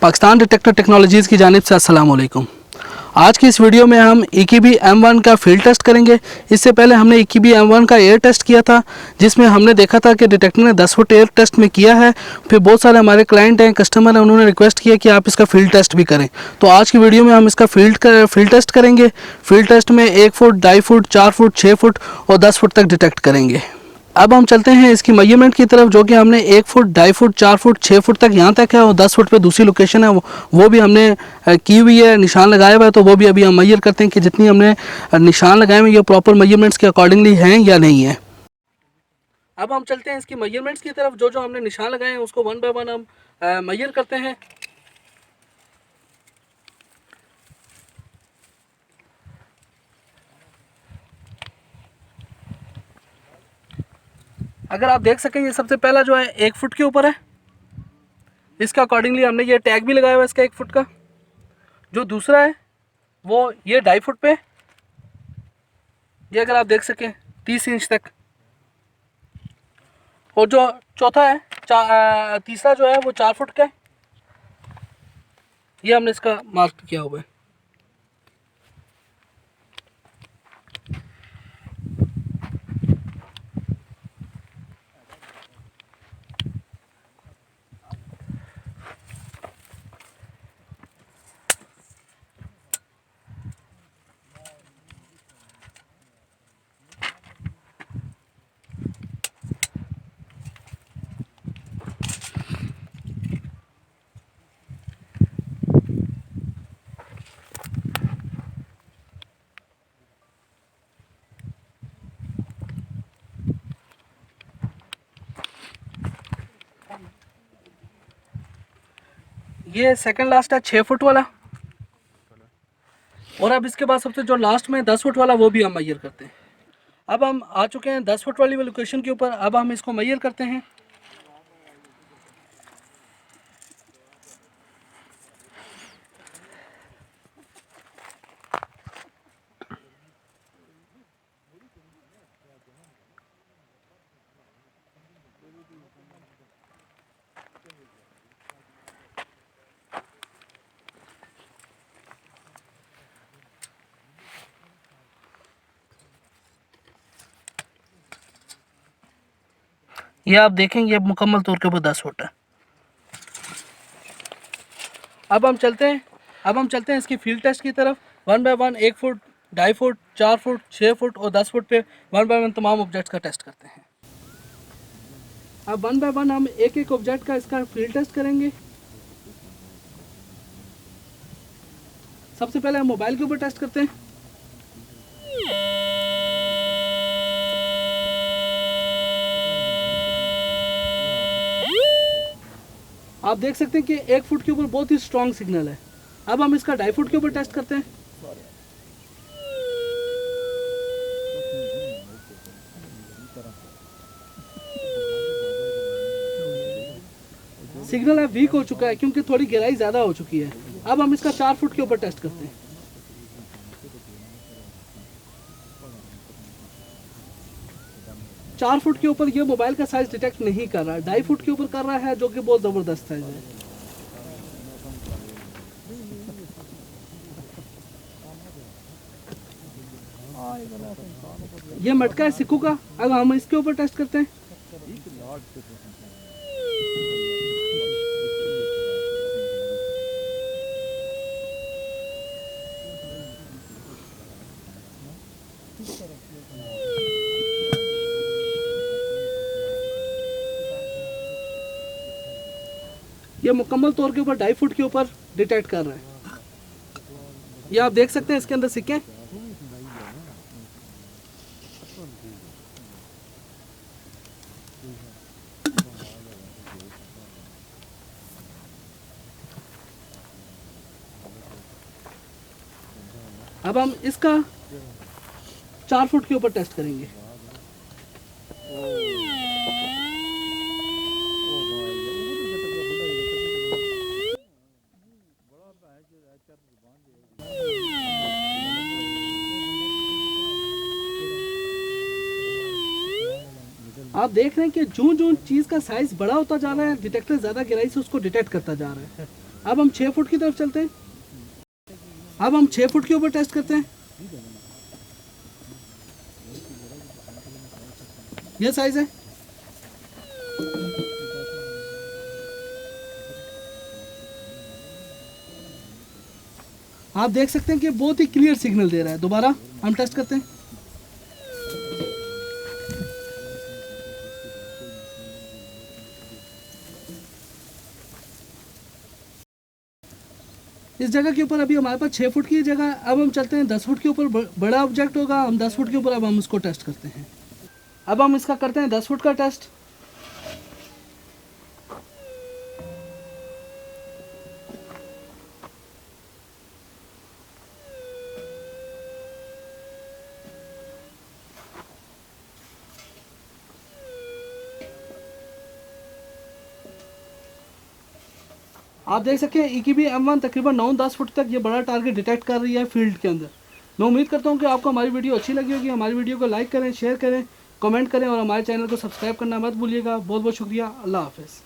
Pakistan detector technologies की जानिब से अस्सलाम वालेकुम। आज की इस वीडियो में हम EKB M1 का फील्ड टेस्ट करेंगे। इससे पहले हमने EKB M1 का एयर टेस्ट किया था, जिसमें हमने देखा था कि डिटेक्टर ने 10 फुट एयर टेस्ट में किया है। फिर बहुत सारे हमारे क्लाइंट हैं, कस्टमर हैं, उन्होंने रिक्वेस्ट किया कि आप इसका फील्ड टेस्ट भी करें। तो आज की वीडियो में हम इसका फील्ड टेस्ट करेंगे। फील्ड टेस्ट में 1 फुट, 2.5 फुट, 4 फुट, 6 फुट और 10 फुट तक डिटेक्ट करेंगे। अब हम चलते हैं इसकी मेजरमेंट की तरफ, जो कि हमने 1 फुट, 2.5 फुट, 4 फुट, 6 फुट तक यहाँ तक है और 10 फुट पे दूसरी लोकेशन है, वो भी हमने की हुई है, निशान लगाया हुआ है। तो वो भी अभी हम मेजर करते हैं कि जितनी हमने निशान लगाए हुए ये प्रॉपर मेजरमेंट्स के अकॉर्डिंगली हैं या नहीं है। अब हम चलते हैं इसकी मेजरमेंट्स की तरफ। जो हमने निशान लगाए हैं उसको 1 बाय 1 हम मेजर करते हैं। अगर आप देख सकें, ये सबसे पहला जो है 1 फुट के ऊपर है। इसका अकॉर्डिंगली हमने ये टैग भी लगाया हुआ है इसका 1 फुट का। जो दूसरा है वो ये 2.5 फुट पे, ये अगर आप देख सकें 30 इंच तक। और जो चौथा है तीसरा जो है वो 4 फुट का है। ये हमने इसका मार्क किया हुआ है। ये सेकंड लास्ट है 6 फुट वाला। और अब इसके बाद सबसे जो लास्ट में 10 फुट वाला, वो भी हम मेजर करते हैं। अब हम आ चुके हैं 10 फुट वाली लोकेशन के ऊपर। अब हम इसको मेजर करते हैं। ये आप देखें, ये मुकम्मल तौर के ऊपर 10 फुट है। अब हम चलते हैं इसकी फील्ड टेस्ट की तरफ। 1 by 1, 1 foot, 2.5 foot, 4 foot, 6 foot और 10 फुट पे 1 बाय 1 तमाम ऑब्जेक्ट्स का टेस्ट करते हैं। अब 1 बाय 1 हम एक एक ऑब्जेक्ट का इसका फील्ड टेस्ट करेंगे। सबसे पहले हम मोबाइल के ऊपर टेस्ट करते हैं। आप देख सकते हैं कि 1 फुट के ऊपर बहुत ही स्ट्रॉन्ग सिग्नल है। अब हम इसका 2.5 फुट के ऊपर टेस्ट करते हैं। सिग्नल है वीक हो चुका है क्योंकि थोड़ी गहराई ज़्यादा हो चुकी है। अब हम इसका 4 फुट के ऊपर टेस्ट करते हैं। चार फुट के ऊपर ये मोबाइल का साइज डिटेक्ट नहीं कर रहा है, 2.5 फुट के ऊपर कर रहा है, जो कि बहुत ज़बरदस्त साइज है। ये मटका है सिक्कू का। अब हम इसके ऊपर टेस्ट करते हैं। ये मुकम्मल तौर के ऊपर 2.5 फुट के ऊपर डिटेक्ट कर रहा है। ये आप देख सकते हैं इसके अंदर सिक्के। अब हम इसका 4 फुट के ऊपर टेस्ट करेंगे। आप देख रहे हैं कि जो चीज़ का साइज बड़ा होता जा रहा है, डिटेक्टर ज़्यादा गहराई से उसको डिटेक्ट करता जा रहा है। अब हम 6 फुट की तरफ चलते हैं। अब हम 6 फुट के ऊपर टेस्ट करते हैं। ये साइज है। आप देख सकते हैं कि बहुत ही क्लियर सिग्नल दे रहा है। दोबारा हम टेस्ट करते हैं। इस जगह के ऊपर अभी हमारे पास 6 फुट की जगह है। अब हम चलते हैं 10 फुट के ऊपर। बड़ा ऑब्जेक्ट होगा, हम 10 फुट के ऊपर अब हम उसको टेस्ट करते हैं। अब हम इसका करते हैं 10 फुट का टेस्ट। आप देख सकते हैं EKB M1 तकरीबन 9-10 फुट तक ये बड़ा टारगेट डिटेक्ट कर रही है फील्ड के अंदर। मैं उम्मीद करता हूँ कि आपको हमारी वीडियो अच्छी लगी होगी। हमारी वीडियो को लाइक करें, शेयर करें, कमेंट करें और हमारे चैनल को सब्सक्राइब करना मत भूलिएगा। बहुत बहुत शुक्रिया। अल्लाह हाफ़िज़।